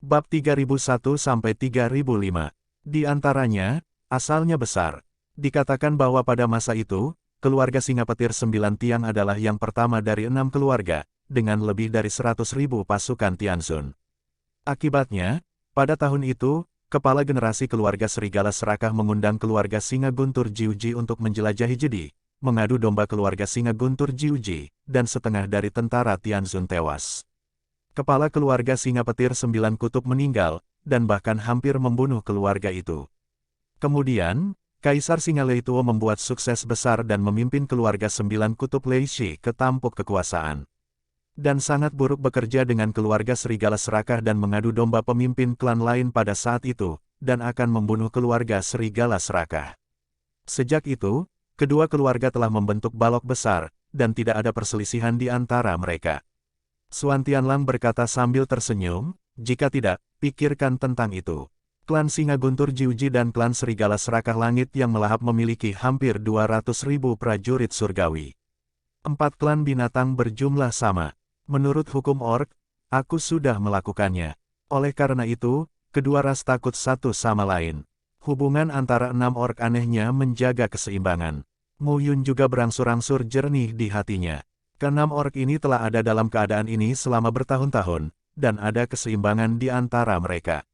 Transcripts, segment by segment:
Bab 3001-3005. Di antaranya, asalnya besar. Dikatakan bahwa pada masa itu, keluarga singa petir 9 tiang adalah yang pertama dari 6 keluarga, dengan lebih dari 100.000 pasukan Tianzun. Akibatnya, pada tahun itu, kepala generasi keluarga serigala serakah mengundang keluarga singa guntur Jiuji untuk menjelajahi Jedi, mengadu domba keluarga singa guntur Jiuji, dan setengah dari tentara Tianzun tewas. Kepala keluarga singa petir 9 kutub meninggal, dan bahkan hampir membunuh keluarga itu. Kemudian, Kaisar Singa Leituo membuat sukses besar dan memimpin keluarga 9 kutub Leishi ke tampuk kekuasaan. Dan sangat buruk bekerja dengan keluarga serigala serakah dan mengadu domba pemimpin klan lain pada saat itu, dan akan membunuh keluarga serigala serakah. Sejak itu, kedua keluarga telah membentuk balok besar, dan tidak ada perselisihan di antara mereka. Suan Tianlang berkata sambil tersenyum, jika tidak, pikirkan tentang itu. Klan Singa Guntur Jiuji dan klan Serigala Serakah Langit yang melahap memiliki hampir 200.000 prajurit surgawi. 4 klan binatang berjumlah sama. Menurut hukum orc, aku sudah melakukannya. Oleh karena itu, kedua ras takut satu sama lain. Hubungan antara 6 orc anehnya menjaga keseimbangan. Mu Yun juga berangsur-angsur jernih di hatinya. Keenam orc ini telah ada dalam keadaan ini selama bertahun-tahun, dan ada keseimbangan di antara mereka.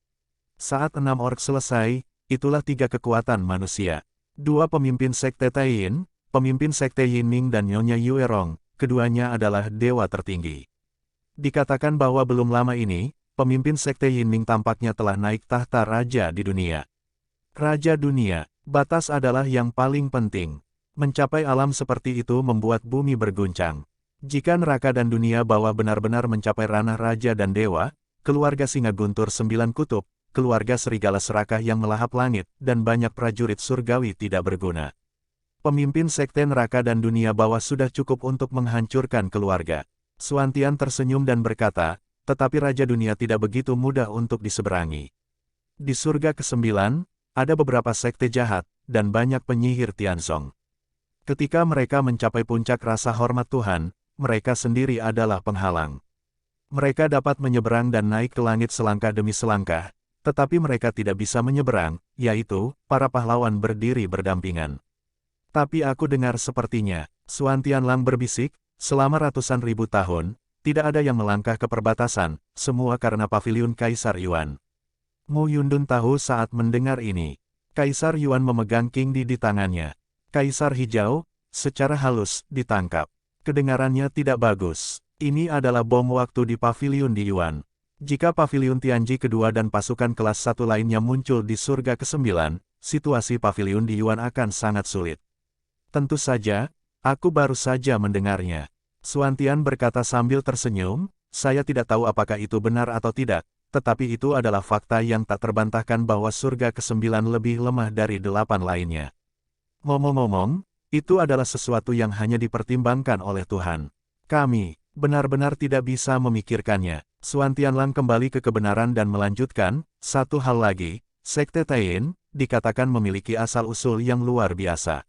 Saat 6 orc selesai, itulah 3 kekuatan manusia. 2 pemimpin sekte Taiyin, pemimpin sekte Yinming dan Nyonya Yuerong, keduanya adalah dewa tertinggi. Dikatakan bahwa belum lama ini, pemimpin sekte Yinming tampaknya telah naik tahta raja di dunia. Raja dunia, batas adalah yang paling penting. Mencapai alam seperti itu membuat bumi berguncang. Jika neraka dan dunia bawah benar-benar mencapai ranah raja dan dewa, keluarga Singa Guntur 9 kutub, keluarga serigala serakah yang melahap langit, dan banyak prajurit surgawi tidak berguna. Pemimpin sekte neraka dan dunia bawah sudah cukup untuk menghancurkan keluarga. Suan Tian tersenyum dan berkata, tetapi raja dunia tidak begitu mudah untuk diseberangi. Di surga ke-9, ada beberapa sekte jahat, dan banyak penyihir Tianzong. Ketika mereka mencapai puncak rasa hormat Tuhan, mereka sendiri adalah penghalang. Mereka dapat menyeberang dan naik ke langit selangkah demi selangkah, tetapi mereka tidak bisa menyeberang, yaitu, para pahlawan berdiri berdampingan. Tapi aku dengar sepertinya, Suan Tianlang berbisik, selama ratusan ribu tahun, tidak ada yang melangkah ke perbatasan, semua karena paviliun Kaisar Yuan. Mu Yundun tahu saat mendengar ini. Kaisar Yuan memegang King di tangannya. Kaisar Hijau, secara halus, ditangkap. Kedengarannya tidak bagus. Ini adalah bom waktu di paviliun di Yuan. Jika paviliun Tianji kedua dan pasukan kelas 1 lainnya muncul di surga ke-9, situasi paviliun di Yuan akan sangat sulit. Tentu saja, aku baru saja mendengarnya. Suan Tian berkata sambil tersenyum, saya tidak tahu apakah itu benar atau tidak, tetapi itu adalah fakta yang tak terbantahkan bahwa surga ke-9 lebih lemah dari 8 lainnya. Ngomong-ngomong, itu adalah sesuatu yang hanya dipertimbangkan oleh Tuhan. Kami benar-benar tidak bisa memikirkannya. Suan Tianlang kembali ke kebenaran dan melanjutkan, satu hal lagi, sekte Taiyin, dikatakan memiliki asal-usul yang luar biasa.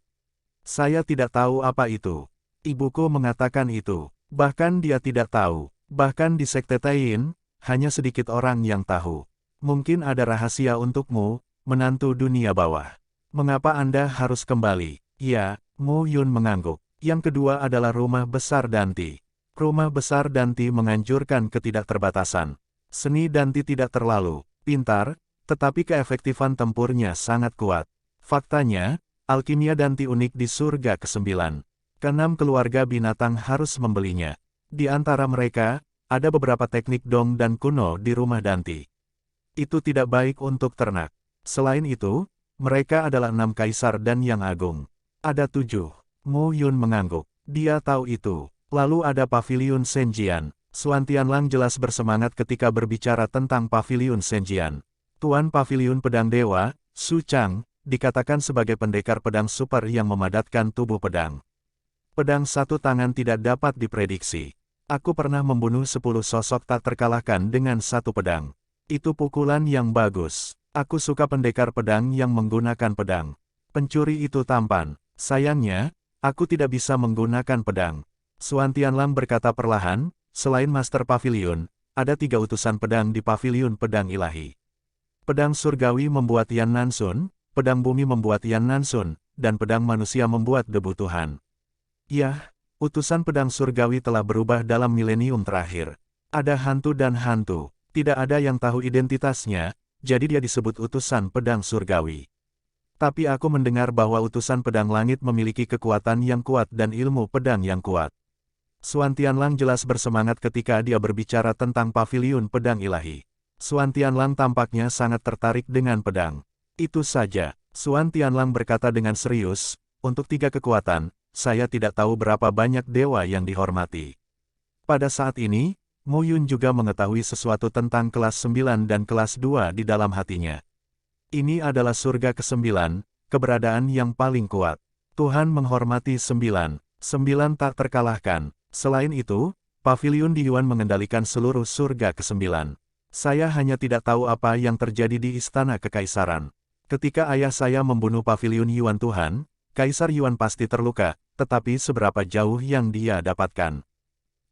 Saya tidak tahu apa itu. Ibuku mengatakan itu. Bahkan dia tidak tahu. Bahkan di sekte Taiyin, hanya sedikit orang yang tahu. Mungkin ada rahasia untukmu, menantu dunia bawah. Mengapa Anda harus kembali? Ya, Mu Yun mengangguk. Yang kedua adalah rumah besar Danti. Rumah besar Danti menganjurkan ketidakterbatasan. Seni Danti tidak terlalu pintar, tetapi keefektifan tempurnya sangat kuat. Faktanya, alkimia Danti unik di surga ke-9. Ke-6 keluarga binatang harus membelinya. Di antara mereka, ada beberapa teknik dong dan kuno di rumah Danti. Itu tidak baik untuk ternak. Selain itu, mereka adalah 6 kaisar dan yang agung. Ada 7. Mu Yun mengangguk. Dia tahu itu. Lalu ada paviliun Senjian. Suan Tianlang jelas bersemangat ketika berbicara tentang paviliun Senjian. Tuan paviliun pedang dewa, Su Chang, dikatakan sebagai pendekar pedang super yang memadatkan tubuh pedang. Pedang satu tangan tidak dapat diprediksi. Aku pernah membunuh 10 sosok tak terkalahkan dengan satu pedang. Itu pukulan yang bagus. Aku suka pendekar pedang yang menggunakan pedang. Pencuri itu tampan. Sayangnya, aku tidak bisa menggunakan pedang. Suan Tianlang berkata perlahan, selain Master Pavilion, ada 3 utusan pedang di paviliun pedang ilahi. Pedang surgawi membuat Yan Nansun, pedang bumi membuat Yan Nansun, dan pedang manusia membuat debu Tuhan. Yah, utusan pedang surgawi telah berubah dalam milenium terakhir. Ada hantu dan hantu, tidak ada yang tahu identitasnya, jadi dia disebut utusan pedang surgawi. Tapi aku mendengar bahwa utusan pedang langit memiliki kekuatan yang kuat dan ilmu pedang yang kuat. Xuan Tianlang jelas bersemangat ketika dia berbicara tentang paviliun pedang ilahi. Xuan Tianlang tampaknya sangat tertarik dengan pedang. Itu saja, Xuan Tianlang berkata dengan serius, untuk 3 kekuatan, saya tidak tahu berapa banyak dewa yang dihormati. Pada saat ini, Mo Yun juga mengetahui sesuatu tentang kelas 9 dan kelas 2 di dalam hatinya. Ini adalah surga ke-9, keberadaan yang paling kuat. Tuhan menghormati 9 tak terkalahkan. Selain itu, paviliun di Yuan mengendalikan seluruh surga ke-9. Saya hanya tidak tahu apa yang terjadi di Istana Kekaisaran. Ketika ayah saya membunuh paviliun Yuan Tuhan, Kaisar Yuan pasti terluka, tetapi seberapa jauh yang dia dapatkan?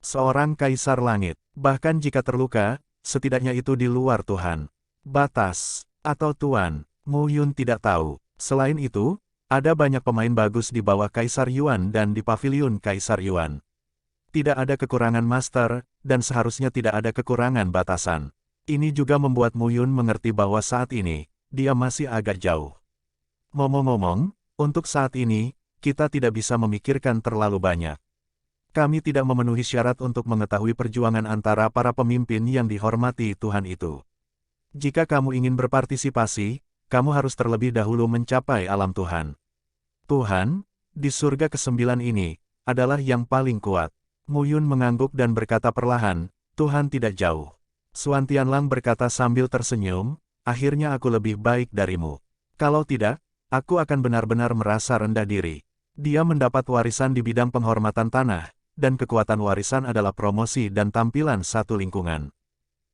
Seorang Kaisar Langit, bahkan jika terluka, setidaknya itu di luar Tuhan. Batas, atau Tuan, Mo Yun tidak tahu. Selain itu, ada banyak pemain bagus di bawah Kaisar Yuan dan di paviliun Kaisar Yuan. Tidak ada kekurangan master, dan seharusnya tidak ada kekurangan batasan. Ini juga membuat Mo Yun mengerti bahwa saat ini, dia masih agak jauh. Ngomong-ngomong, untuk saat ini, kita tidak bisa memikirkan terlalu banyak. Kami tidak memenuhi syarat untuk mengetahui perjuangan antara para pemimpin yang dihormati Tuhan itu. Jika kamu ingin berpartisipasi, kamu harus terlebih dahulu mencapai alam Tuhan. Tuhan, di surga ke-9 ini, adalah yang paling kuat. Mo Yun mengangguk dan berkata perlahan, Tuhan tidak jauh. Xuan Tianlang berkata sambil tersenyum, akhirnya aku lebih baik darimu. Kalau tidak, aku akan benar-benar merasa rendah diri. Dia mendapat warisan di bidang penghormatan tanah, dan kekuatan warisan adalah promosi dan tampilan satu lingkungan.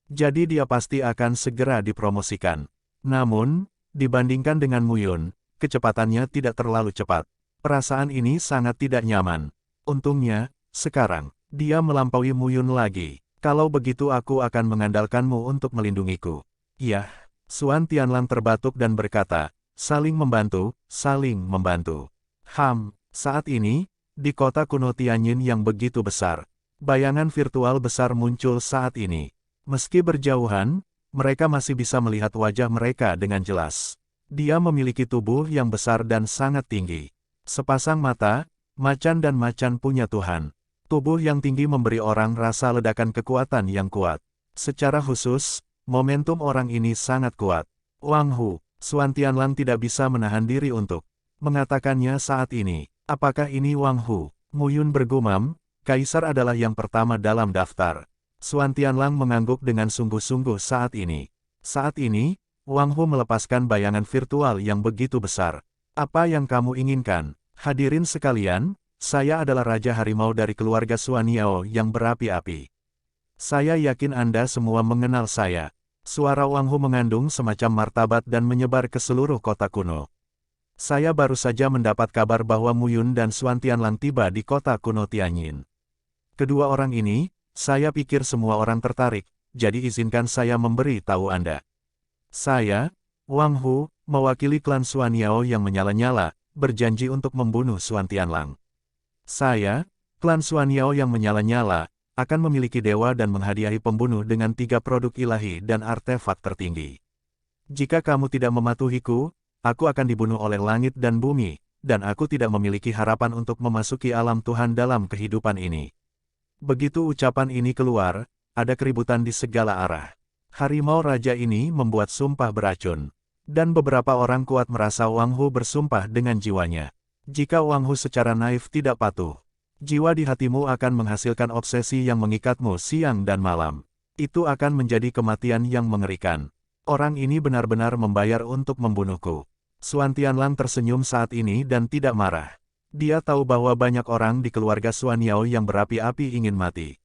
Jadi dia pasti akan segera dipromosikan. Namun, dibandingkan dengan Mo Yun, kecepatannya tidak terlalu cepat. Perasaan ini sangat tidak nyaman. Untungnya, sekarang, dia melampaui Mo Yun lagi. Kalau begitu aku akan mengandalkanmu untuk melindungiku. Yah, Xuan Tianlang terbatuk dan berkata, saling membantu, saling membantu. Saat ini, di kota kuno Tianjin yang begitu besar, bayangan virtual besar muncul saat ini. Meski berjauhan, mereka masih bisa melihat wajah mereka dengan jelas. Dia memiliki tubuh yang besar dan sangat tinggi. Sepasang mata, macan dan macan punya Tuhan. Tubuh yang tinggi memberi orang rasa ledakan kekuatan yang kuat. Secara khusus, momentum orang ini sangat kuat. Wang Hu, Xuan Tianlang tidak bisa menahan diri untuk mengatakannya saat ini. Apakah ini Wang Hu? Mo Yun bergumam, Kaisar adalah yang pertama dalam daftar. Xuan Tianlang mengangguk dengan sungguh-sungguh saat ini. Saat ini, Wang Hu melepaskan bayangan virtual yang begitu besar. Apa yang kamu inginkan? Hadirin sekalian, saya adalah Raja Harimau dari keluarga Xuan Yao yang berapi-api. Saya yakin Anda semua mengenal saya. Suara Wang Hu mengandung semacam martabat dan menyebar ke seluruh kota kuno. Saya baru saja mendapat kabar bahwa Mo Yun dan Xuan Tianlang tiba di kota kuno Tianjin. Kedua orang ini, saya pikir semua orang tertarik, jadi izinkan saya memberi tahu Anda. Saya, Wang Hu, mewakili klan Xuan Yao yang menyala-nyala, berjanji untuk membunuh Xuan Tianlang. Saya, klan Xuan Yao yang menyala-nyala, akan memiliki dewa dan menghadiahi pembunuh dengan 3 produk ilahi dan artefak tertinggi. Jika kamu tidak mematuhiku, aku akan dibunuh oleh langit dan bumi, dan aku tidak memiliki harapan untuk memasuki alam Tuhan dalam kehidupan ini. Begitu ucapan ini keluar, ada keributan di segala arah. Harimau raja ini membuat sumpah beracun. Dan beberapa orang kuat merasa Wang Hu bersumpah dengan jiwanya. Jika Wang Hu secara naif tidak patuh, jiwa di hatimu akan menghasilkan obsesi yang mengikatmu siang dan malam. Itu akan menjadi kematian yang mengerikan. Orang ini benar-benar membayar untuk membunuhku. Xuan Tianlang tersenyum saat ini dan tidak marah. Dia tahu bahwa banyak orang di keluarga Xuan Yao yang berapi-api ingin mati.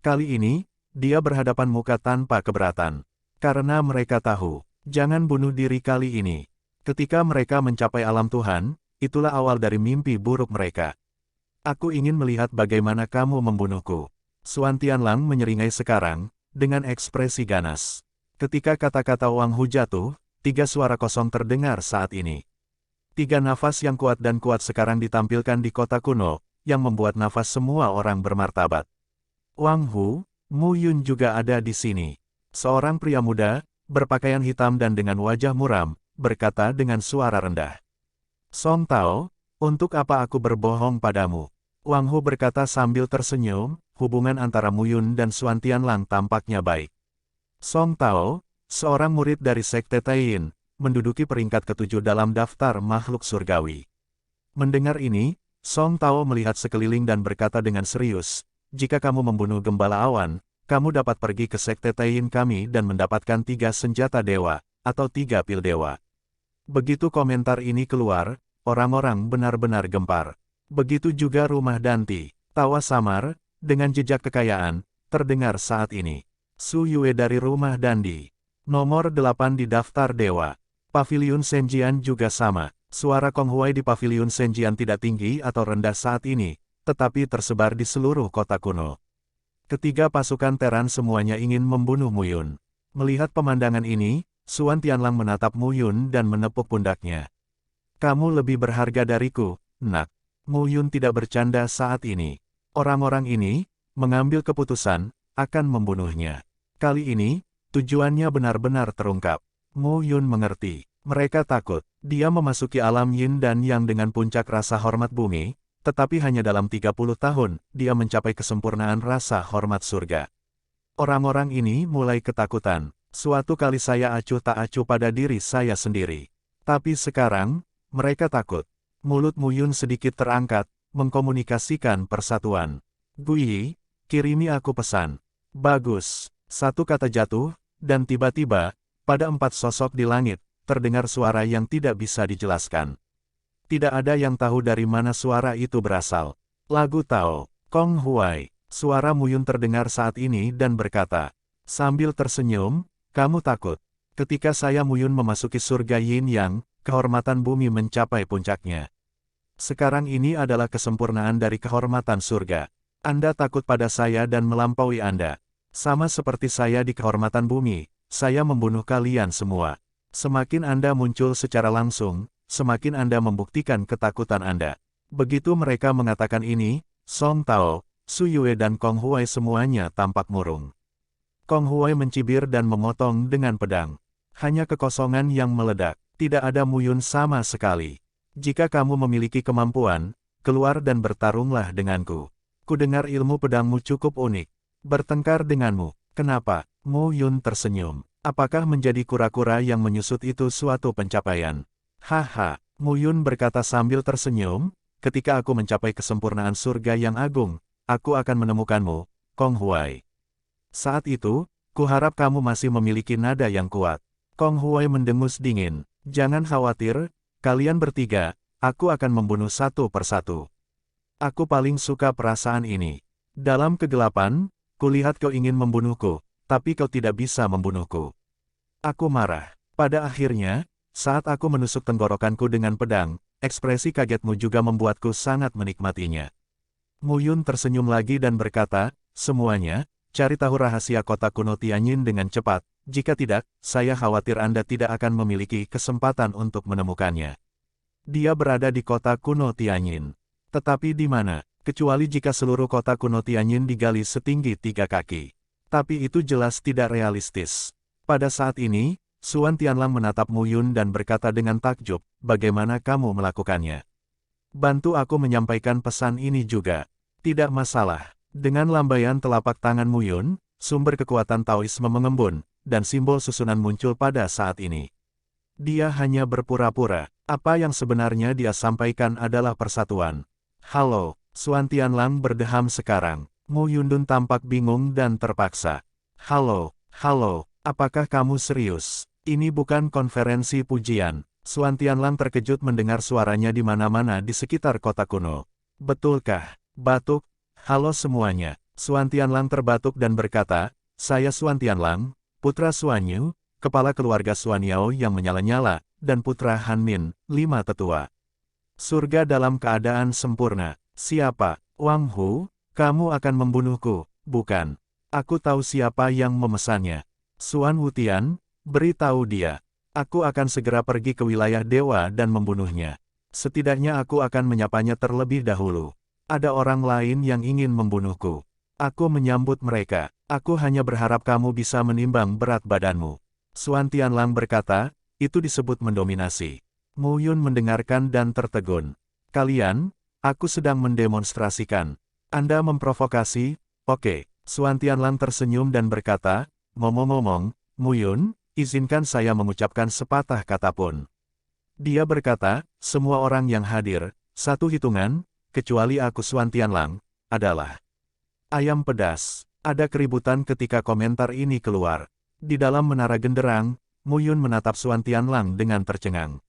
Kali ini, dia berhadapan muka tanpa keberatan. Karena mereka tahu, jangan bunuh diri kali ini. Ketika mereka mencapai alam Tuhan, itulah awal dari mimpi buruk mereka. Aku ingin melihat bagaimana kamu membunuhku. Xuan Tianlang menyeringai sekarang, dengan ekspresi ganas. Ketika kata-kata Wang Hu jatuh, 3 suara kosong terdengar saat ini. 3 nafas yang kuat dan kuat sekarang ditampilkan di kota kuno, yang membuat nafas semua orang bermartabat. Wang Hu, Mu Yun juga ada di sini. Seorang pria muda, berpakaian hitam dan dengan wajah muram, berkata dengan suara rendah. Song Tao, untuk apa aku berbohong padamu? Wang Hu berkata sambil tersenyum, hubungan antara Mu Yun dan Xuan Tianlang tampaknya baik. Song Tao, seorang murid dari Sekte Taiyin, menduduki peringkat ke-7 dalam daftar makhluk surgawi. Mendengar ini, Song Tao melihat sekeliling dan berkata dengan serius, jika kamu membunuh Gembala Awan, kamu dapat pergi ke Sekte Taiyin kami dan mendapatkan 3 senjata dewa, atau 3 pil dewa. Begitu komentar ini keluar, orang-orang benar-benar gempar. Begitu juga rumah Danti, tawa samar, dengan jejak kekayaan, terdengar saat ini. Su Yue dari rumah Dandi. Nomor 8 di daftar dewa. Paviliun Senjian juga sama. Suara Kong Huai di Paviliun Senjian tidak tinggi atau rendah saat ini, tetapi tersebar di seluruh kota kuno. Ketiga pasukan Teran semuanya ingin membunuh Mu Yun. Melihat pemandangan ini, Xuan Tianlang menatap Mu Yun dan menepuk pundaknya. Kamu lebih berharga dariku, nak. Mu Yun tidak bercanda saat ini. Orang-orang ini, mengambil keputusan, akan membunuhnya. Kali ini, tujuannya benar-benar terungkap. Mu Yun mengerti. Mereka takut. Dia memasuki alam yin dan yang dengan puncak rasa hormat bumi, tetapi hanya dalam 30 tahun, dia mencapai kesempurnaan rasa hormat surga. Orang-orang ini mulai ketakutan. Suatu kali saya acuh tak acuh pada diri saya sendiri. Tapi sekarang, mereka takut. Mulut Mu Yun sedikit terangkat, mengkomunikasikan persatuan. Guyi, kirimi aku pesan. Bagus. Satu kata jatuh, dan tiba-tiba, pada 4 sosok di langit, terdengar suara yang tidak bisa dijelaskan. Tidak ada yang tahu dari mana suara itu berasal. Lagu Tao, Kong Huai. Suara Mu Yun terdengar saat ini dan berkata, sambil tersenyum, kamu takut. Ketika saya Mu Yun memasuki surga Yin Yang, kehormatan bumi mencapai puncaknya. Sekarang ini adalah kesempurnaan dari kehormatan surga. Anda takut pada saya dan melampaui Anda. Sama seperti saya di kehormatan bumi, saya membunuh kalian semua. Semakin Anda muncul secara langsung, semakin Anda membuktikan ketakutan Anda. Begitu mereka mengatakan ini, Song Tao, Su Yue dan Kong Huai semuanya tampak murung. Kong Huai mencibir dan memotong dengan pedang. Hanya kekosongan yang meledak, tidak ada Mu Yun sama sekali. Jika kamu memiliki kemampuan, keluar dan bertarunglah denganku. Kudengar ilmu pedangmu cukup unik. Bertengkar denganmu, kenapa? Mu Yun tersenyum. Apakah menjadi kura-kura yang menyusut itu suatu pencapaian? Haha, Mu Yun berkata sambil tersenyum, ketika aku mencapai kesempurnaan surga yang agung, aku akan menemukanmu, Kong Huai. Saat itu, kuharap kamu masih memiliki nada yang kuat. Kong Huai mendengus dingin. Jangan khawatir, kalian bertiga, aku akan membunuh satu persatu. Aku paling suka perasaan ini. Dalam kegelapan, kulihat kau ingin membunuhku, tapi kau tidak bisa membunuhku. Aku marah. Pada akhirnya, saat aku menusuk tenggorokanku dengan pedang, ekspresi kagetmu juga membuatku sangat menikmatinya. Mu Yun tersenyum lagi dan berkata, semuanya, cari tahu rahasia kota kuno Tianyin dengan cepat, jika tidak, saya khawatir Anda tidak akan memiliki kesempatan untuk menemukannya. Dia berada di kota kuno Tianyin. Tetapi di mana? Kecuali jika seluruh kota kuno Tianyin digali setinggi 3 kaki. Tapi itu jelas tidak realistis. Pada saat ini, Xuan Tianlang menatap Mu Yun dan berkata dengan takjub, bagaimana kamu melakukannya? Bantu aku menyampaikan pesan ini juga. Tidak masalah. Dengan lambaian telapak tangan Mu Yun, sumber kekuatan Taoisme mengembun, dan simbol susunan muncul pada saat ini. Dia hanya berpura-pura. Apa yang sebenarnya dia sampaikan adalah persatuan. Halo, Xuan Tianlang berdeham sekarang. Mu Yundun tampak bingung dan terpaksa. Halo, apakah kamu serius? Ini bukan konferensi pujian. Xuan Tianlang terkejut mendengar suaranya di mana-mana di sekitar kota kuno. Betulkah? Batuk? Halo semuanya. Xuan Tianlang terbatuk dan berkata, saya Xuan Tianlang, putra Xuan Yu, kepala keluarga Xuan Yao yang menyala-nyala, dan putra Han Min, 5 tetua. Surga dalam keadaan sempurna. Siapa? Wang Hu? Kamu akan membunuhku, bukan? Aku tahu siapa yang memesannya. Suan Wutian, beritahu dia. Aku akan segera pergi ke wilayah dewa dan membunuhnya. Setidaknya aku akan menyapanya terlebih dahulu. Ada orang lain yang ingin membunuhku. Aku menyambut mereka. Aku hanya berharap kamu bisa menimbang berat badanmu. Suan Tianlang berkata, itu disebut mendominasi. Mu Yun mendengarkan dan tertegun. Kalian, aku sedang mendemonstrasikan. Anda memprovokasi, oke. Suan Tianlang tersenyum dan berkata, ngomong-ngomong, Mu Yun, izinkan saya mengucapkan sepatah kata pun. Dia berkata, semua orang yang hadir, satu hitungan, kecuali aku Suan Tianlang, adalah ayam pedas. Ada keributan ketika komentar ini keluar. Di dalam menara genderang, Mu Yun menatap Suan Tianlang dengan tercengang.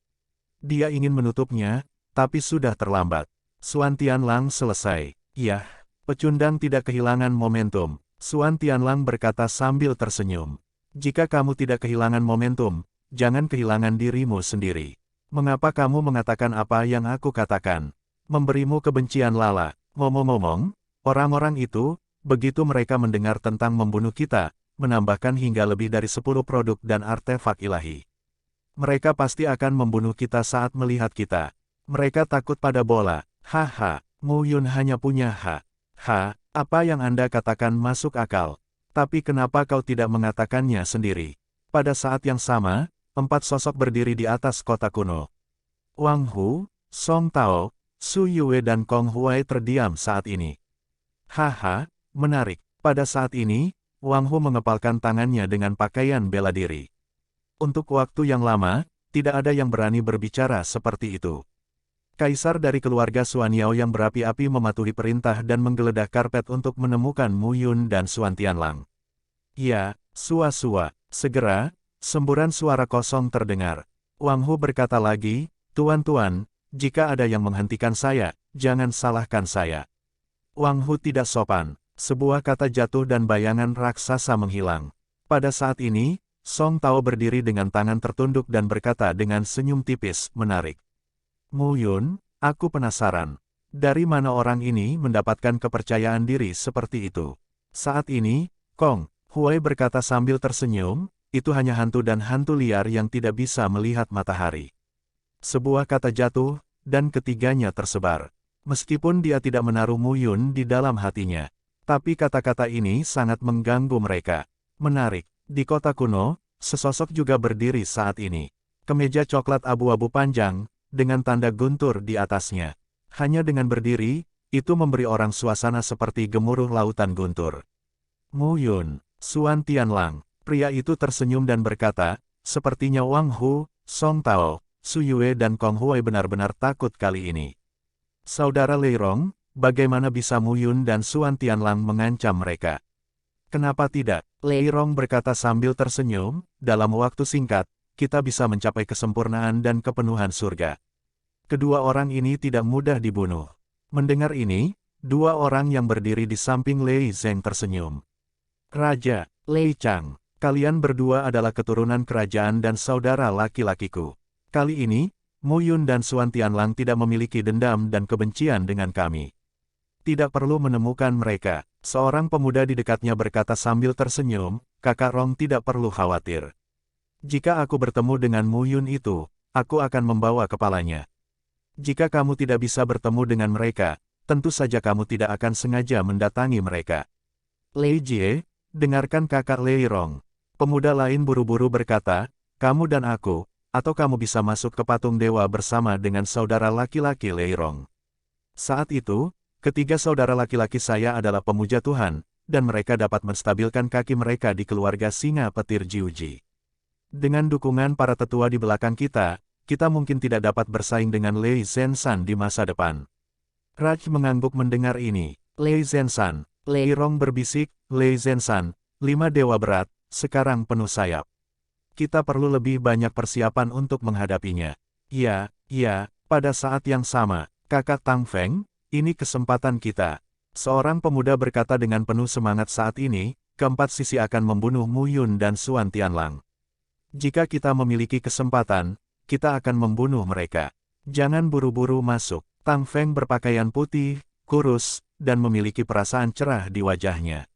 Dia ingin menutupnya, tapi sudah terlambat. Suan Tianlang selesai. Yah, pecundang tidak kehilangan momentum. Suan Tianlang berkata sambil tersenyum. Jika kamu tidak kehilangan momentum, jangan kehilangan dirimu sendiri. Mengapa kamu mengatakan apa yang aku katakan? Memberimu kebencian lala. Ngomong-ngomong, orang-orang itu, begitu mereka mendengar tentang membunuh kita, menambahkan hingga lebih dari 10 produk dan artefak ilahi. Mereka pasti akan membunuh kita saat melihat kita. Mereka takut pada bola. Haha, Mu Yun hanya punya ha. Apa yang Anda katakan masuk akal. Tapi kenapa kau tidak mengatakannya sendiri? Pada saat yang sama, 4 sosok berdiri di atas kota kuno. Wang Hu, Song Tao, Su Yue dan Kong Huai terdiam saat ini. Haha, menarik. Pada saat ini, Wang Hu mengepalkan tangannya dengan pakaian bela diri. Untuk waktu yang lama, tidak ada yang berani berbicara seperti itu. Kaisar dari keluarga Suan Yao yang berapi-api mematuhi perintah dan menggeledah karpet untuk menemukan Mu Yun dan Suan Tianlang. Ya, sua-sua. Segera, semburan suara kosong terdengar. Wang Hu berkata lagi, Tuan-tuan, jika ada yang menghentikan saya, jangan salahkan saya. Wang Hu tidak sopan. Sebuah kata jatuh dan bayangan raksasa menghilang. Pada saat ini, Song Tao berdiri dengan tangan tertunduk dan berkata dengan senyum tipis, menarik. Mu Yun, aku penasaran. Dari mana orang ini mendapatkan kepercayaan diri seperti itu? Saat ini, Kong Huai berkata sambil tersenyum, itu hanya hantu dan hantu liar yang tidak bisa melihat matahari. Sebuah kata jatuh, dan ketiganya tersebar. Meskipun dia tidak menaruh Mu Yun di dalam hatinya. Tapi kata-kata ini sangat mengganggu mereka. Menarik, di kota kuno, sesosok juga berdiri saat ini. Kemeja coklat abu-abu panjang, dengan tanda guntur di atasnya. Hanya dengan berdiri, itu memberi orang suasana seperti gemuruh lautan guntur. Mu Yun, Suan Tianlang, pria itu tersenyum dan berkata, sepertinya Wang Hu, Song Tao, Su Yue dan Kong Huai benar-benar takut kali ini. Saudara Lei Rong, bagaimana bisa Mu Yun dan Suan Tianlang mengancam mereka? Kenapa tidak? Lei Rong berkata sambil tersenyum, dalam waktu singkat, kita bisa mencapai kesempurnaan dan kepenuhan surga. Kedua orang ini tidak mudah dibunuh. Mendengar ini, dua orang yang berdiri di samping Lei Zheng tersenyum. Raja, Lei Chang, kalian berdua adalah keturunan kerajaan dan saudara laki-lakiku. Kali ini, Mu Yun dan Suan Tianlang tidak memiliki dendam dan kebencian dengan kami. Tidak perlu menemukan mereka. Seorang pemuda di dekatnya berkata sambil tersenyum, Kakak Rong tidak perlu khawatir. Jika aku bertemu dengan Mu Yun itu, aku akan membawa kepalanya. Jika kamu tidak bisa bertemu dengan mereka, tentu saja kamu tidak akan sengaja mendatangi mereka. Lei Jie, dengarkan kakak Lei Rong. Pemuda lain buru-buru berkata, kamu dan aku, atau kamu bisa masuk ke patung dewa bersama dengan saudara laki-laki Lei Rong. Saat itu, ketiga saudara laki-laki saya adalah pemuja Tuhan, dan mereka dapat menstabilkan kaki mereka di keluarga singa petir Jiuji. Dengan dukungan para tetua di belakang kita mungkin tidak dapat bersaing dengan Lei Zenshan di masa depan. Raj mengangguk mendengar ini. Lei Zenshan, Lei Rong berbisik, Lei Zenshan, 5 dewa berat, sekarang penuh sayap. Kita perlu lebih banyak persiapan untuk menghadapinya. Ya, pada saat yang sama, kakak Tang Feng, ini kesempatan kita. Seorang pemuda berkata dengan penuh semangat saat ini, keempat sisi akan membunuh Mu Yun dan Suan Tianlang. Jika kita memiliki kesempatan, kita akan membunuh mereka. Jangan buru-buru masuk. Tang Feng berpakaian putih, kurus, dan memiliki perasaan cerah di wajahnya.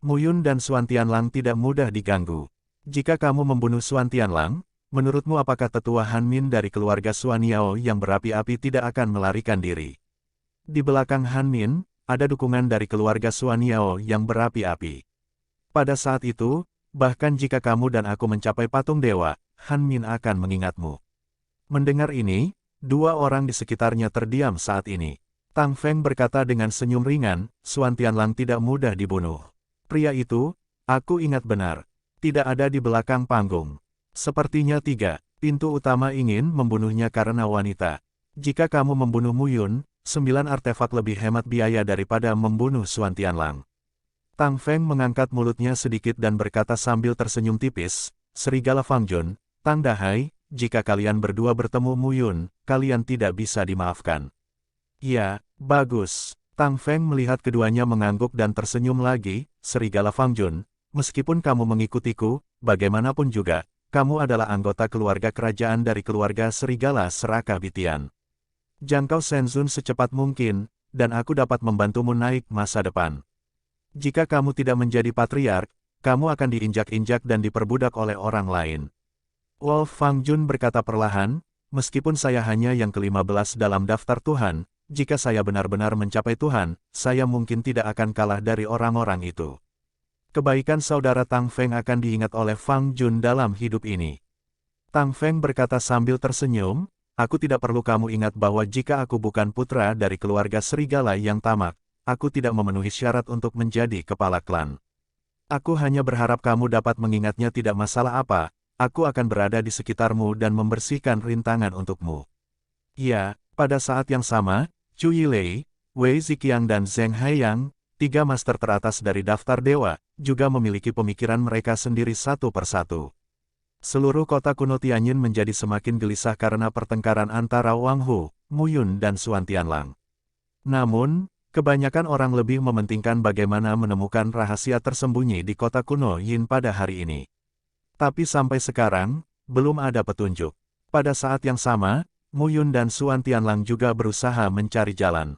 Muyun dan Suan Tianlang tidak mudah diganggu. Jika kamu membunuh Suan Tianlang, menurutmu apakah tetua Han Min dari keluarga Suan Yao yang berapi-api tidak akan melarikan diri? Di belakang Han Min, ada dukungan dari keluarga Suan Yao yang berapi-api. Pada saat itu, bahkan jika kamu dan aku mencapai patung dewa, Han Min akan mengingatmu. Mendengar ini, dua orang di sekitarnya terdiam saat ini. Tang Feng berkata dengan senyum ringan, Suan Tianlang tidak mudah dibunuh. Pria itu, aku ingat benar, tidak ada di belakang panggung. Sepertinya pintu utama ingin membunuhnya karena wanita. Jika kamu membunuh Muyun, 9 artefak lebih hemat biaya daripada membunuh Suan Tianlang. Tang Feng mengangkat mulutnya sedikit dan berkata sambil tersenyum tipis, Serigala Fang Jun, Tang Dahai, jika kalian berdua bertemu Muyun, kalian tidak bisa dimaafkan. Ya, bagus. Tang Feng melihat keduanya mengangguk dan tersenyum lagi, Serigala Fang Jun, meskipun kamu mengikutiku, bagaimanapun juga, kamu adalah anggota keluarga kerajaan dari keluarga Serigala Serakah Bitian. Jangkau Shenzhen secepat mungkin, dan aku dapat membantumu naik masa depan. Jika kamu tidak menjadi patriark, kamu akan diinjak-injak dan diperbudak oleh orang lain. Wolf Fang Jun berkata perlahan, meskipun saya hanya yang ke-15 dalam daftar Tuhan, jika saya benar-benar mencapai Tuhan, saya mungkin tidak akan kalah dari orang-orang itu. Kebaikan saudara Tang Feng akan diingat oleh Fang Jun dalam hidup ini. Tang Feng berkata sambil tersenyum, aku tidak perlu kamu ingat bahwa jika aku bukan putra dari keluarga serigala yang tamak, aku tidak memenuhi syarat untuk menjadi kepala klan. Aku hanya berharap kamu dapat mengingatnya tidak masalah apa, aku akan berada di sekitarmu dan membersihkan rintangan untukmu. Ya, pada saat yang sama, Chu Yilei, Wei Ziqiang dan Zheng Haiyang, 3 master teratas dari daftar dewa, juga memiliki pemikiran mereka sendiri satu persatu. Seluruh kota kuno Tianjin menjadi semakin gelisah karena pertengkaran antara Wang Hu, Muyun dan Suan Tianlang. Namun, kebanyakan orang lebih mementingkan bagaimana menemukan rahasia tersembunyi di kota kuno Yin pada hari ini. Tapi sampai sekarang, belum ada petunjuk. Pada saat yang sama, Muyun dan Suan Tianlang juga berusaha mencari jalan.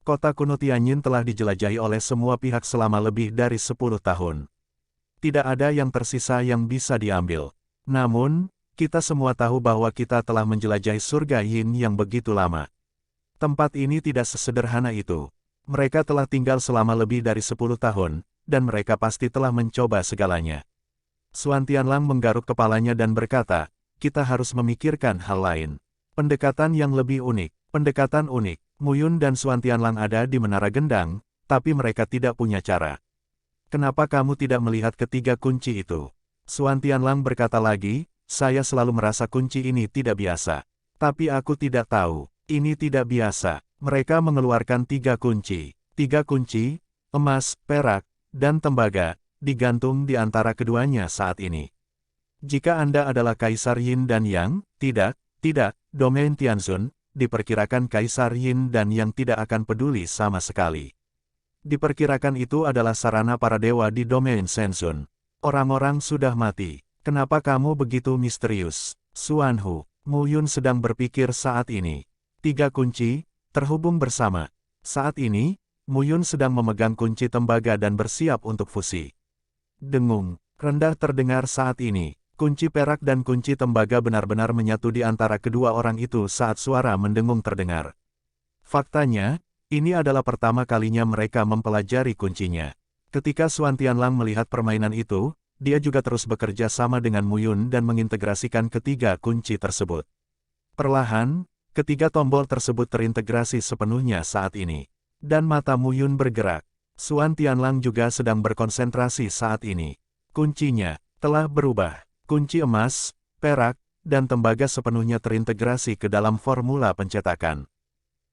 Kota kuno Tianjin telah dijelajahi oleh semua pihak selama lebih dari 10 tahun. Tidak ada yang tersisa yang bisa diambil. Namun, kita semua tahu bahwa kita telah menjelajahi surga Yin yang begitu lama. Tempat ini tidak sesederhana itu. Mereka telah tinggal selama lebih dari 10 tahun, dan mereka pasti telah mencoba segalanya. Suan Tianlang menggaruk kepalanya dan berkata, kita harus memikirkan hal lain. Pendekatan yang lebih unik. Pendekatan unik. Muyun dan Suan Tianlang ada di Menara Gendang, tapi mereka tidak punya cara. Kenapa kamu tidak melihat ketiga kunci itu? Suan Tianlang berkata lagi, saya selalu merasa kunci ini tidak biasa. Tapi aku tidak tahu, ini tidak biasa. Mereka mengeluarkan 3 kunci. 3 kunci, emas, perak, dan tembaga, digantung di antara keduanya saat ini. Jika Anda adalah Kaisar Yin dan Yang, tidak, domain Tianzun, diperkirakan Kaisar Yin dan Yang tidak akan peduli sama sekali. Diperkirakan itu adalah sarana para dewa di domain Shenzhen. Orang-orang sudah mati. Kenapa kamu begitu misterius? Suan Hu, Muyun sedang berpikir saat ini. 3 kunci, terhubung bersama. Saat ini, Muyun sedang memegang kunci tembaga dan bersiap untuk fusi. Dengung, rendah terdengar saat ini. Kunci perak dan kunci tembaga benar-benar menyatu di antara kedua orang itu saat suara mendengung terdengar. Faktanya, ini adalah pertama kalinya mereka mempelajari kuncinya. Ketika Suan Tianlang melihat permainan itu, dia juga terus bekerja sama dengan Muyun dan mengintegrasikan ketiga kunci tersebut. Perlahan, ketiga tombol tersebut terintegrasi sepenuhnya saat ini. Dan mata Muyun bergerak. Suan Tianlang juga sedang berkonsentrasi saat ini. Kuncinya telah berubah. Kunci emas, perak, dan tembaga sepenuhnya terintegrasi ke dalam formula pencetakan.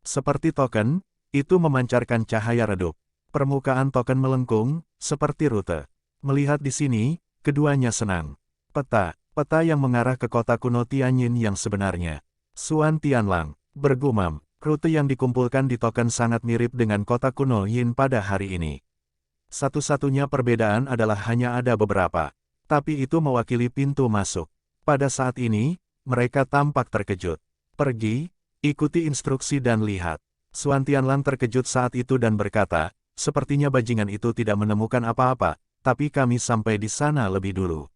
Seperti token, itu memancarkan cahaya redup. Permukaan token melengkung, seperti rute. Melihat di sini, keduanya senang. Peta yang mengarah ke kota kuno Tianjin yang sebenarnya. Suan Tianlang bergumam, rute yang dikumpulkan di token sangat mirip dengan kota kuno Yin pada hari ini. Satu-satunya perbedaan adalah hanya ada beberapa. Tapi itu mewakili pintu masuk. Pada saat ini, mereka tampak terkejut. Pergi, ikuti instruksi dan lihat. Suan Tianlang terkejut saat itu dan berkata, sepertinya bajingan itu tidak menemukan apa-apa, tapi kami sampai di sana lebih dulu.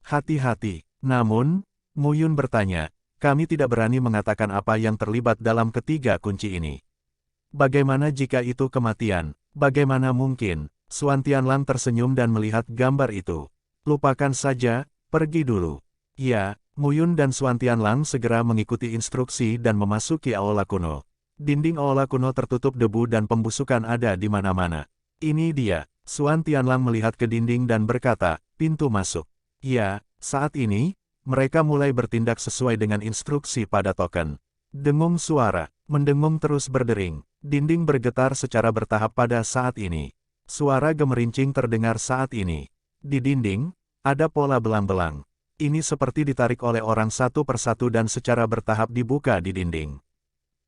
Hati-hati. Namun, Mu Yun bertanya, kami tidak berani mengatakan apa yang terlibat dalam ketiga kunci ini. Bagaimana jika itu kematian? Bagaimana mungkin? Suan Tianlang tersenyum dan melihat gambar itu. Lupakan saja, pergi dulu. Ya, Mu Yun dan Suan Tianlang segera mengikuti instruksi dan memasuki aula kuno. Dinding aula kuno tertutup debu dan pembusukan ada di mana-mana. Ini dia. Suan Tianlang melihat ke dinding dan berkata, pintu masuk. Ya, saat ini, mereka mulai bertindak sesuai dengan instruksi pada token. Dengung suara, mendengung terus berdering. Dinding bergetar secara bertahap pada saat ini. Suara gemerincing terdengar saat ini. Di dinding, ada pola belang-belang. Ini seperti ditarik oleh orang satu persatu dan secara bertahap dibuka di dinding.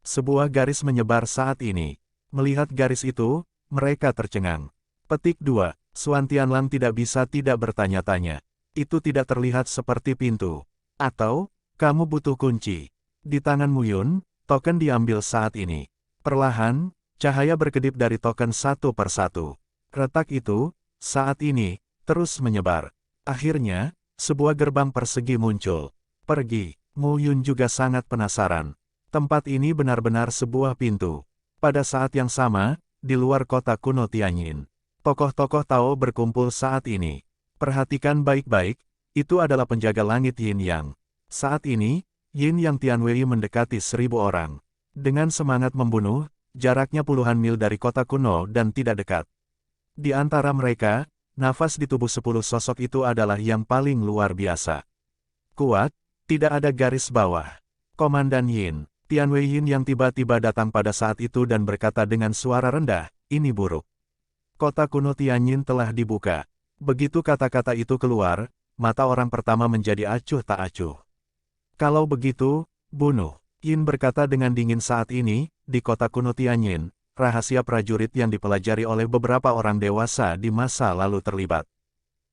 Sebuah garis menyebar saat ini. Melihat garis itu, mereka tercengang. Petik 2. Suan Tianlang tidak bisa tidak bertanya-tanya. Itu tidak terlihat seperti pintu. Atau, kamu butuh kunci. Di tangan Mu Yun, token diambil saat ini. Perlahan, cahaya berkedip dari token satu persatu. Retak itu, saat ini, terus menyebar. Akhirnya, sebuah gerbang persegi muncul. Pergi. Mu Yun juga sangat penasaran. Tempat ini benar-benar sebuah pintu. Pada saat yang sama, di luar kota kuno Tianyin, tokoh-tokoh Tao berkumpul saat ini. Perhatikan baik-baik, itu adalah penjaga langit Yin Yang. Saat ini, Yin Yang Tianwei mendekati 1000 orang. Dengan semangat membunuh, jaraknya puluhan mil dari kota kuno dan tidak dekat. Di antara mereka, nafas di tubuh 10 sosok itu adalah yang paling luar biasa. Kuat, tidak ada garis bawah. Komandan Yin, Tianwei Yin yang tiba-tiba datang pada saat itu dan berkata dengan suara rendah, ini buruk. Kota kuno Tianyin telah dibuka. Begitu kata-kata itu keluar, mata orang pertama menjadi acuh tak acuh. Kalau begitu, bunuh. Yin berkata dengan dingin saat ini, di kota kuno Tianyin, rahasia prajurit yang dipelajari oleh beberapa orang dewasa di masa lalu terlibat.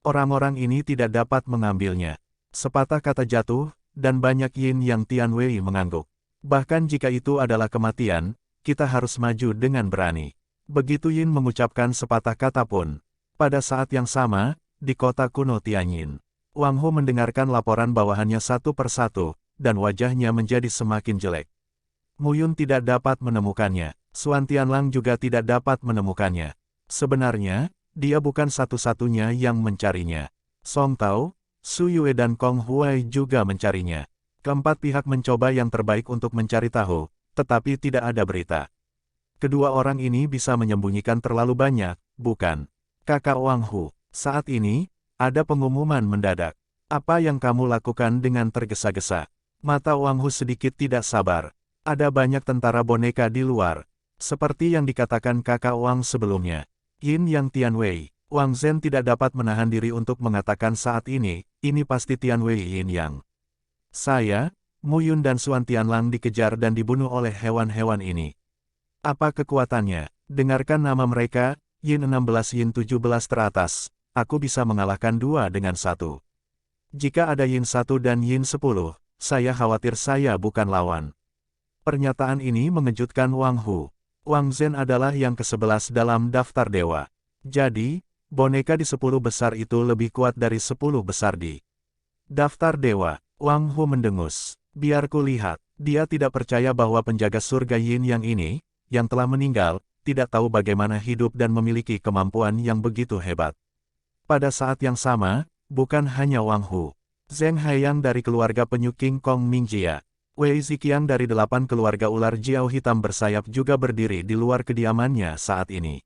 Orang-orang ini tidak dapat mengambilnya. Sepatah kata jatuh, dan banyak Yin yang Tianwei mengangguk. Bahkan jika itu adalah kematian, kita harus maju dengan berani. Begitu Yin mengucapkan sepatah kata pun. Pada saat yang sama, di kota kuno Tianyin, Wang Ho mendengarkan laporan bawahannya satu persatu, dan wajahnya menjadi semakin jelek. Mu Yun tidak dapat menemukannya. Suan Tianlang juga tidak dapat menemukannya. Sebenarnya, dia bukan satu-satunya yang mencarinya. Song Tao, Su Yue dan Kong Huai juga mencarinya. Keempat pihak mencoba yang terbaik untuk mencari tahu, tetapi tidak ada berita. Kedua orang ini bisa menyembunyikan terlalu banyak, bukan? Kakak Wang Hu, saat ini, ada pengumuman mendadak. Apa yang kamu lakukan dengan tergesa-gesa? Mata Wang Hu sedikit tidak sabar. Ada banyak tentara boneka di luar. Seperti yang dikatakan kakak Wang sebelumnya. Yin Yang Tianwei, Wang Zhen tidak dapat menahan diri untuk mengatakan saat ini pasti Tianwei Yin Yang. Saya, Mu Yun dan Suan Tianlang dikejar dan dibunuh oleh hewan-hewan ini. Apa kekuatannya? Dengarkan nama mereka, Yin 16 Yin 17 teratas, aku bisa mengalahkan 2 dengan 1. Jika ada Yin 1 dan Yin 10, saya khawatir saya bukan lawan. Pernyataan ini mengejutkan Wang Hu. Wang Zhen adalah yang ke-11 dalam daftar dewa. Jadi, boneka di 10 besar itu lebih kuat dari 10 besar di daftar dewa. Wang Hu mendengus. Biar ku lihat, dia tidak percaya bahwa penjaga surga Yin Yang ini, yang telah meninggal, tidak tahu bagaimana hidup dan memiliki kemampuan yang begitu hebat. Pada saat yang sama, bukan hanya Wang Hu. Zheng Haiyang dari keluarga penyu King Kong Mingjia, Wei Ziqiang dari 8 keluarga ular Jiao hitam bersayap juga berdiri di luar kediamannya saat ini.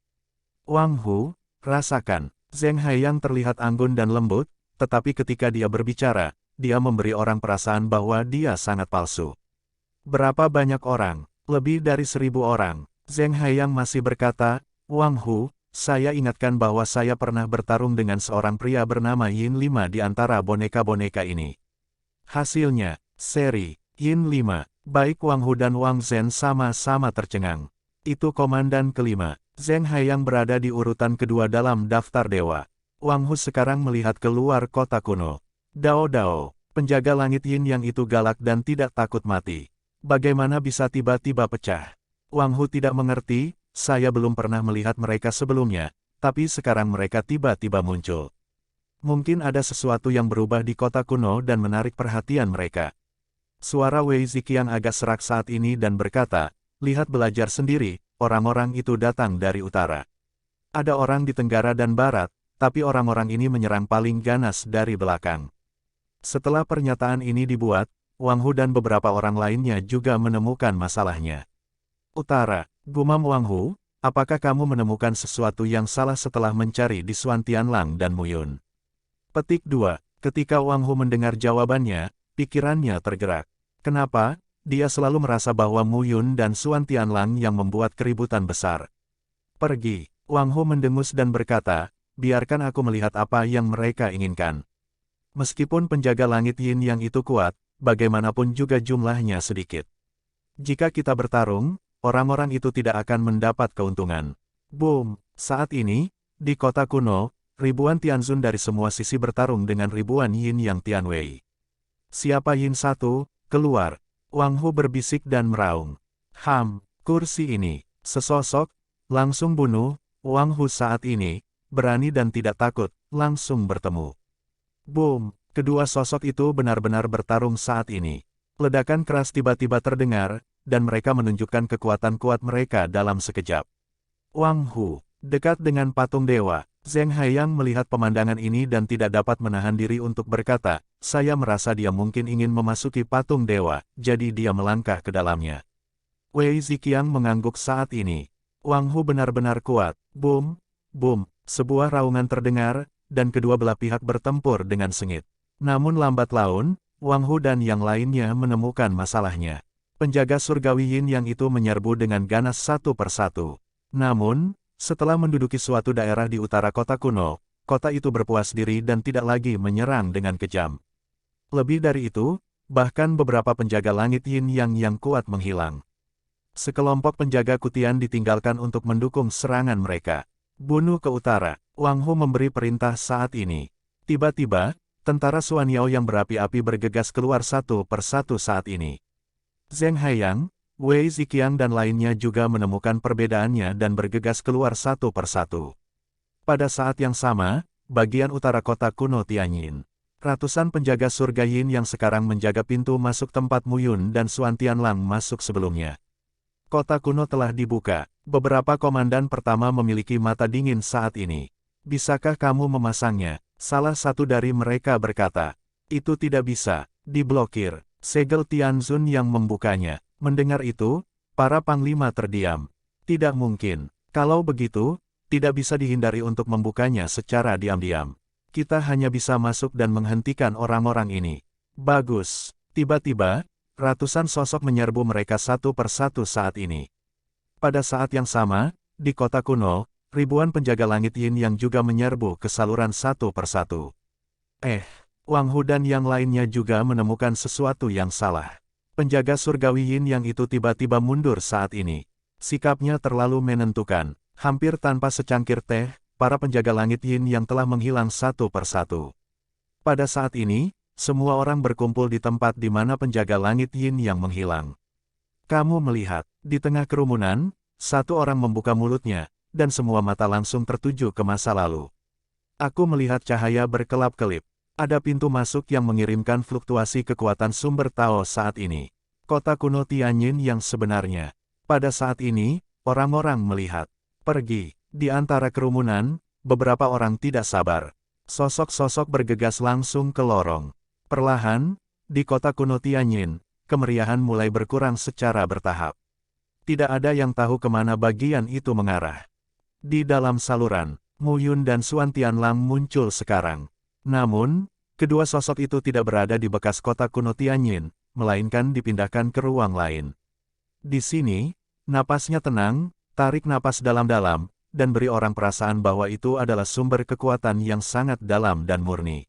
Wang Hu, rasakan. Zheng Haiyang terlihat anggun dan lembut, tetapi ketika dia berbicara, dia memberi orang perasaan bahwa dia sangat palsu. Berapa banyak orang? Lebih dari 1000 orang. Zheng Haiyang masih berkata, Wang Hu, saya ingatkan bahwa saya pernah bertarung dengan seorang pria bernama Yin 5 di antara boneka-boneka ini. Hasilnya, seri Yin 5, baik Wang Hu dan Wang Zhen sama-sama tercengang. Itu komandan kelima. Zheng Haiyang berada di urutan kedua dalam daftar dewa. Wang Hu sekarang melihat keluar kota kuno. Dao Dao, penjaga langit Yin yang itu galak dan tidak takut mati. Bagaimana bisa tiba-tiba pecah? Wang Hu tidak mengerti, saya belum pernah melihat mereka sebelumnya, tapi sekarang mereka tiba-tiba muncul. Mungkin ada sesuatu yang berubah di kota kuno dan menarik perhatian mereka. Suara Wei Ziqiang agak serak saat ini dan berkata, lihat belajar sendiri, orang-orang itu datang dari utara. Ada orang di tenggara dan barat, tapi orang-orang ini menyerang paling ganas dari belakang. Setelah pernyataan ini dibuat, Wang Hu dan beberapa orang lainnya juga menemukan masalahnya. Utara, gumam Wang Hu, apakah kamu menemukan sesuatu yang salah setelah mencari di Xuan Tianlang dan Muyun? Petik 2. Ketika Wang Hu mendengar jawabannya, pikirannya tergerak. Kenapa? Dia selalu merasa bahwa Muyun dan Xuan Tianlang yang membuat keributan besar. Pergi. Wang Hu mendengus dan berkata, biarkan aku melihat apa yang mereka inginkan. Meskipun penjaga langit Yin yang itu kuat, bagaimanapun juga jumlahnya sedikit. Jika kita bertarung, orang-orang itu tidak akan mendapat keuntungan. Boom! Saat ini, di kota kuno, ribuan Tianzun dari semua sisi bertarung dengan ribuan Yin yang Tianwei. Siapa Yin satu, keluar. Wang Hu berbisik dan meraung. Kursi ini, sesosok, langsung bunuh. Wang Hu saat ini, berani dan tidak takut, langsung bertemu. Boom! Kedua sosok itu benar-benar bertarung saat ini. Ledakan keras tiba-tiba terdengar, dan mereka menunjukkan kekuatan kuat mereka dalam sekejap. Wang Hu, dekat dengan patung dewa. Zheng Haiyang melihat pemandangan ini dan tidak dapat menahan diri untuk berkata, saya merasa dia mungkin ingin memasuki patung dewa, jadi dia melangkah ke dalamnya. Wei Ziqiang mengangguk saat ini. Wang Hu benar-benar kuat. Boom! Boom! Sebuah raungan terdengar, dan kedua belah pihak bertempur dengan sengit. Namun lambat laun, Wang Hu dan yang lainnya menemukan masalahnya. Penjaga surgawi Yin yang itu menyerbu dengan ganas satu persatu. Namun, setelah menduduki suatu daerah di utara kota kuno, kota itu berpuas diri dan tidak lagi menyerang dengan kejam. Lebih dari itu, bahkan beberapa penjaga langit Yin yang kuat menghilang. Sekelompok penjaga Kutian ditinggalkan untuk mendukung serangan mereka. Bunuh ke utara. Wang Hu memberi perintah saat ini. Tiba-tiba, tentara Xuan Yao yang berapi-api bergegas keluar satu persatu saat ini. Zheng Haiyang, Wei Ziqiang dan lainnya juga menemukan perbedaannya dan bergegas keluar satu persatu. Pada saat yang sama, bagian utara kota kuno Tianyin. Ratusan penjaga surga Yin yang sekarang menjaga pintu masuk tempat Muyun dan Xuan Tianlang masuk sebelumnya. Kota kuno telah dibuka. Beberapa komandan pertama memiliki mata dingin saat ini. Bisakah kamu memasangnya? Salah satu dari mereka berkata. Itu tidak bisa. Diblokir. Segel Tianzun yang membukanya. Mendengar itu, para panglima terdiam. Tidak mungkin. Kalau begitu, tidak bisa dihindari untuk membukanya secara diam-diam. Kita hanya bisa masuk dan menghentikan orang-orang ini. Bagus. Tiba-tiba, ratusan sosok menyerbu mereka satu persatu saat ini. Pada saat yang sama, di kota kuno, ribuan penjaga langit Yin yang juga menyerbu ke saluran satu persatu. Wang Hu dan yang lainnya juga menemukan sesuatu yang salah. Penjaga surgawi Yin yang itu tiba-tiba mundur saat ini. Sikapnya terlalu menentukan. Hampir tanpa secangkir teh, para penjaga langit Yin yang telah menghilang satu persatu. Pada saat ini, semua orang berkumpul di tempat di mana penjaga langit Yin yang menghilang. Kamu melihat, di tengah kerumunan, satu orang membuka mulutnya, dan semua mata langsung tertuju ke masa lalu. Aku melihat cahaya berkelap-kelip. Ada pintu masuk yang mengirimkan fluktuasi kekuatan sumber Tao saat ini. Kota kuno Tianyin yang sebenarnya. Pada saat ini, orang-orang melihat. Pergi. Di antara kerumunan, beberapa orang tidak sabar. Sosok-sosok bergegas langsung ke lorong. Perlahan, di kota kuno Tianyin, kemeriahan mulai berkurang secara bertahap. Tidak ada yang tahu kemana bagian itu mengarah. Di dalam saluran, Muyun dan Xuan Tianlang muncul sekarang. Namun, kedua sosok itu tidak berada di bekas kota kuno Tianyin, melainkan dipindahkan ke ruang lain. Di sini, napasnya tenang, tarik napas dalam-dalam, dan beri orang perasaan bahwa itu adalah sumber kekuatan yang sangat dalam dan murni.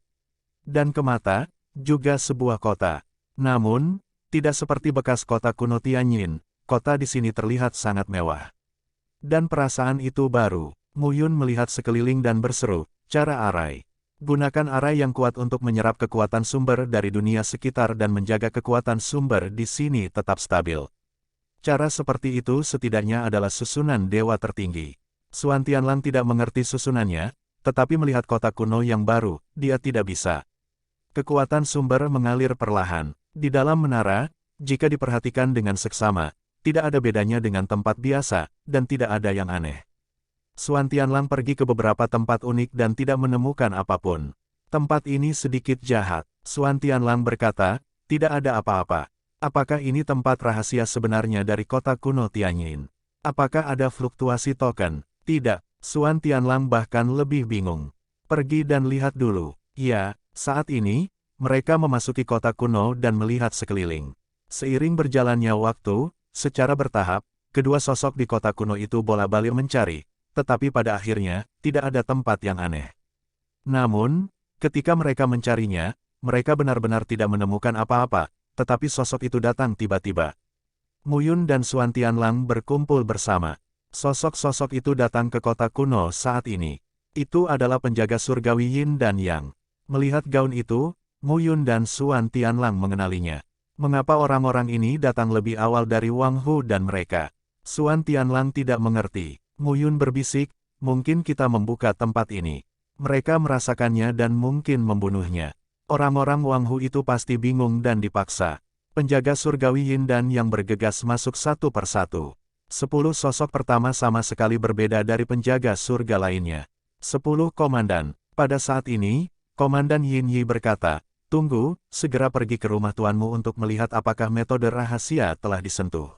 Dan ke mata, juga sebuah kota. Namun, tidak seperti bekas kota kuno Tianyin, kota di sini terlihat sangat mewah. Dan perasaan itu baru. Muyun melihat sekeliling dan berseru, cara arai. Gunakan arai yang kuat untuk menyerap kekuatan sumber dari dunia sekitar dan menjaga kekuatan sumber di sini tetap stabil. Cara seperti itu setidaknya adalah susunan dewa tertinggi. Suan Tianlang tidak mengerti susunannya, tetapi melihat kotak kuno yang baru, dia tidak bisa. Kekuatan sumber mengalir perlahan. Di dalam menara, jika diperhatikan dengan seksama, tidak ada bedanya dengan tempat biasa, dan tidak ada yang aneh. Suan Tianlang pergi ke beberapa tempat unik dan tidak menemukan apapun. Tempat ini sedikit jahat. Suan Tianlang berkata, tidak ada apa-apa. Apakah ini tempat rahasia sebenarnya dari kota kuno Tianyin? Apakah ada fluktuasi token? Tidak. Suan Tianlang bahkan lebih bingung. Pergi dan lihat dulu. Ya, saat ini, mereka memasuki kota kuno dan melihat sekeliling. Seiring berjalannya waktu, secara bertahap, kedua sosok di kota kuno itu bola-balik mencari, tetapi pada akhirnya, tidak ada tempat yang aneh. Namun, ketika mereka mencarinya, mereka benar-benar tidak menemukan apa-apa, tetapi sosok itu datang tiba-tiba. Mu Yun dan Suan Tianlang berkumpul bersama. Sosok-sosok itu datang ke kota kuno saat ini. Itu adalah penjaga surgawi Yin dan Yang. Melihat gaun itu, Mu Yun dan Suan Tianlang mengenalinya. Mengapa orang-orang ini datang lebih awal dari Wang Hu dan mereka? Suan Tianlang tidak mengerti. Mu Yun berbisik, mungkin kita membuka tempat ini. Mereka merasakannya dan mungkin membunuhnya. Orang-orang Wang Hu itu pasti bingung dan dipaksa. Penjaga surgawi Yin dan Yang bergegas masuk satu persatu. 10 sosok pertama sama sekali berbeda dari penjaga surga lainnya. 10 komandan. Pada saat ini, Komandan Yin Yi berkata, tunggu, segera pergi ke rumah tuanmu untuk melihat apakah metode rahasia telah disentuh.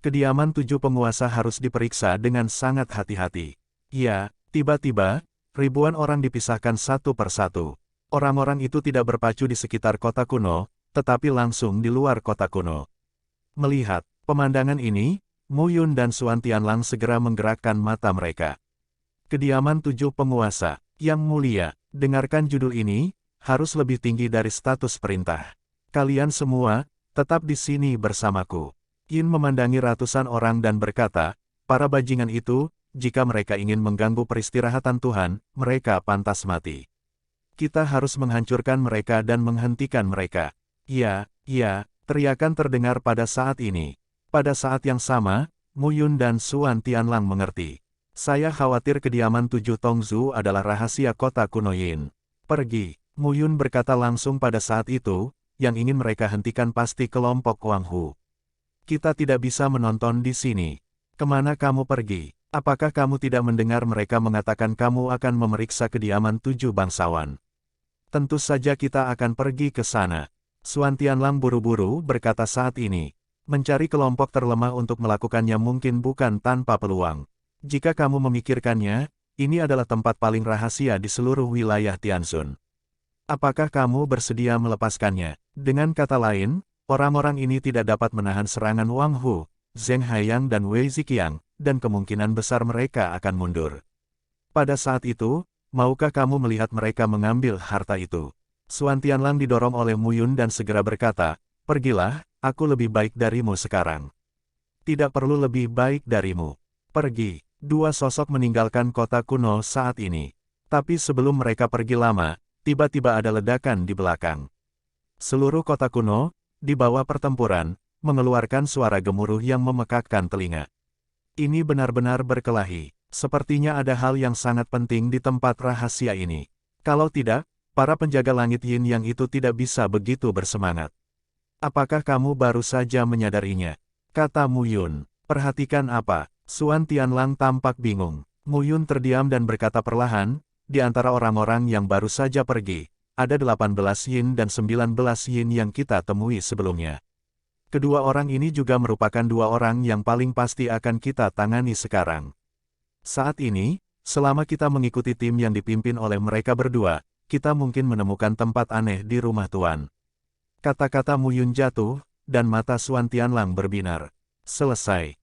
Kediaman 7 penguasa harus diperiksa dengan sangat hati-hati. Ya, tiba-tiba, ribuan orang dipisahkan satu persatu. Orang-orang itu tidak berpacu di sekitar kota kuno, tetapi langsung di luar kota kuno. Melihat pemandangan ini, Mu Yun dan Suan Tianlang segera menggerakkan mata mereka. Kediaman 7 penguasa, yang mulia, dengarkan judul ini, harus lebih tinggi dari status perintah. Kalian semua, tetap di sini bersamaku. Yin memandangi ratusan orang dan berkata, para bajingan itu, jika mereka ingin mengganggu peristirahatan Tuhan, mereka pantas mati. Kita harus menghancurkan mereka dan menghentikan mereka. Ya, teriakan terdengar pada saat ini. Pada saat yang sama, Mu Yun dan Suan Tianlang mengerti. Saya khawatir kediaman 7 Tongzu adalah rahasia kota kuno Yin. Pergi. Mu Yun berkata langsung pada saat itu, yang ingin mereka hentikan pasti kelompok Wang Hu. Kita tidak bisa menonton di sini. Kemana kamu pergi? Apakah kamu tidak mendengar mereka mengatakan kamu akan memeriksa kediaman 7 bangsawan? Tentu saja kita akan pergi ke sana. Suan Tianlang buru-buru berkata saat ini. Mencari kelompok terlemah untuk melakukannya mungkin bukan tanpa peluang. Jika kamu memikirkannya, ini adalah tempat paling rahasia di seluruh wilayah Tianzun. Apakah kamu bersedia melepaskannya? Dengan kata lain, orang-orang ini tidak dapat menahan serangan Wang Hu, Zheng Haiyang dan Wei Ziqiang, dan kemungkinan besar mereka akan mundur. Pada saat itu, maukah kamu melihat mereka mengambil harta itu? Suan Tianlang didorong oleh Mu Yun dan segera berkata, pergilah, aku lebih baik darimu sekarang. Tidak perlu lebih baik darimu. Pergi. 2 sosok meninggalkan kota kuno saat ini. Tapi sebelum mereka pergi lama, tiba-tiba ada ledakan di belakang. Seluruh kota kuno, di bawah pertempuran, mengeluarkan suara gemuruh yang memekakkan telinga. Ini benar-benar berkelahi. Sepertinya ada hal yang sangat penting di tempat rahasia ini. Kalau tidak, para penjaga langit Yin yang itu tidak bisa begitu bersemangat. Apakah kamu baru saja menyadarinya? Kata Mu Yun. Perhatikan apa? Suan Tianlang tampak bingung. Mu Yun terdiam dan berkata perlahan, di antara orang-orang yang baru saja pergi, ada 18 Yin dan 19 Yin yang kita temui sebelumnya. Kedua orang ini juga merupakan 2 orang yang paling pasti akan kita tangani sekarang. Saat ini, selama kita mengikuti tim yang dipimpin oleh mereka berdua, kita mungkin menemukan tempat aneh di rumah Tuan. Kata-kata Mu Yun jatuh, dan mata Suan Tianlang berbinar. Selesai.